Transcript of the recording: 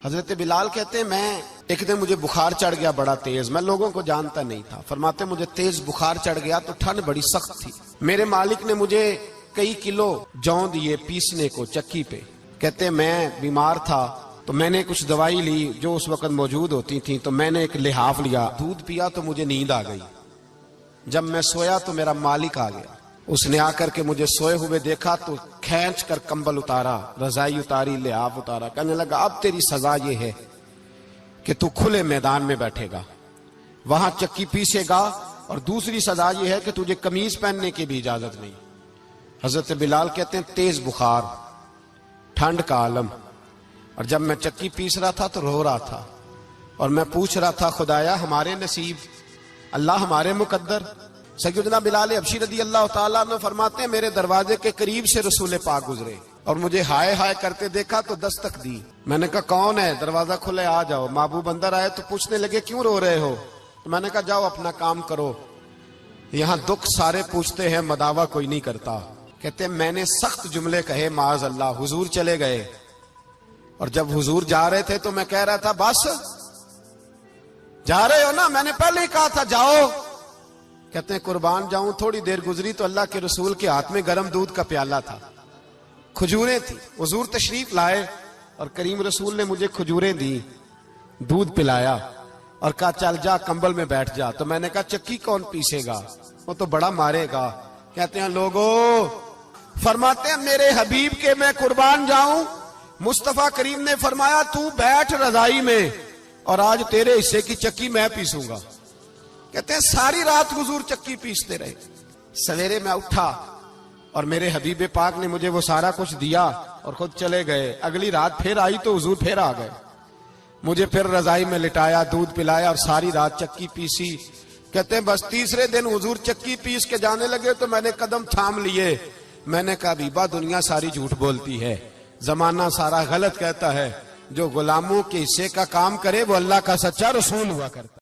حضرت بلال کہتے ہیں میں ایک دن مجھے بخار چڑھ گیا بڑا تیز، میں لوگوں کو جانتا نہیں تھا۔ فرماتے مجھے تیز بخار چڑھ گیا تو ٹھنڈ بڑی سخت تھی، میرے مالک نے مجھے کئی کلو جو دیے پیسنے کو چکی پہ۔ کہتے ہیں میں بیمار تھا تو میں نے کچھ دوائی لی جو اس وقت موجود ہوتی تھی، تو میں نے ایک لحاف لیا، دودھ پیا تو مجھے نیند آ گئی۔ جب میں سویا تو میرا مالک آ گیا، اس نے آ کر کے مجھے سوئے ہوئے دیکھا تو کھینچ کر کمبل اتارا، رضائی اتاری، لحاف اتارا، کہنے لگا اب تیری سزا یہ ہے کہ تو کھلے میدان میں بیٹھے گا، وہاں چکی پیسے گا، اور دوسری سزا یہ ہے کہ تجھے قمیض پہننے کی بھی اجازت نہیں۔ حضرت بلال کہتے ہیں تیز بخار، ٹھنڈ کا عالم، اور جب میں چکی پیس رہا تھا تو رو رہا تھا، اور میں پوچھ رہا تھا خدایا ہمارے نصیب، اللہ ہمارے مقدر۔ سیدنا بلال حبشی رضی اللہ تعالیٰ عنہ فرماتے ہیں میرے دروازے کے قریب سے رسول پاک گزرے اور مجھے ہائے ہائے کرتے دیکھا تو دستک دی۔ میں نے کہا کون ہے؟ دروازہ کھلے آ جاؤ۔ محبوب اندر آئے تو پوچھنے لگے کیوں رو رہے ہو؟ تو میں نے کہا جاؤ اپنا کام کرو، یہاں دکھ سارے پوچھتے ہیں مداوا کوئی نہیں کرتا۔ کہتے ہیں میں نے سخت جملے کہے معاذ اللہ، حضور چلے گئے، اور جب حضور جا رہے تھے تو میں کہہ رہا تھا بس جا رہے ہو نا، میں نے پہلے ہی کہا تھا جاؤ۔ کہتے ہیں قربان جاؤں، تھوڑی دیر گزری تو اللہ کے رسول کے ہاتھ میں گرم دودھ کا پیالہ تھا، کھجوریں تھی، حضور تشریف لائے اور کریم رسول نے مجھے کھجوریں دی، دودھ پلایا اور کہا چل جا کمبل میں بیٹھ جا۔ تو میں نے کہا چکی کون پیسے گا؟ وہ تو بڑا مارے گا۔ کہتے ہیں لوگو، فرماتے ہیں میرے حبیب کے میں قربان جاؤں، مصطفیٰ کریم نے فرمایا تو بیٹھ رضائی میں اور آج تیرے حصے کی چکی میں پیسوں گا۔ کہتے ہیں ساری رات حضور چکی پیستے رہے، سویرے میں اٹھا اور میرے حبیب پاک نے مجھے وہ سارا کچھ دیا اور خود چلے گئے۔ اگلی رات پھر آئی تو حضور پھر آ گئے، مجھے پھر رضائی میں لٹایا، دودھ پلایا اور ساری رات چکی پیسی۔ کہتے ہیں بس تیسرے دن حضور چکی پیس کے جانے لگے تو میں نے قدم تھام لیے، میں نے کہا حبیبہ دنیا ساری جھوٹ بولتی ہے، زمانہ سارا غلط کہتا ہے، جو غلاموں کے حصے کا کام کرے وہ اللہ کا سچا رسول ہوا کرتا ہے۔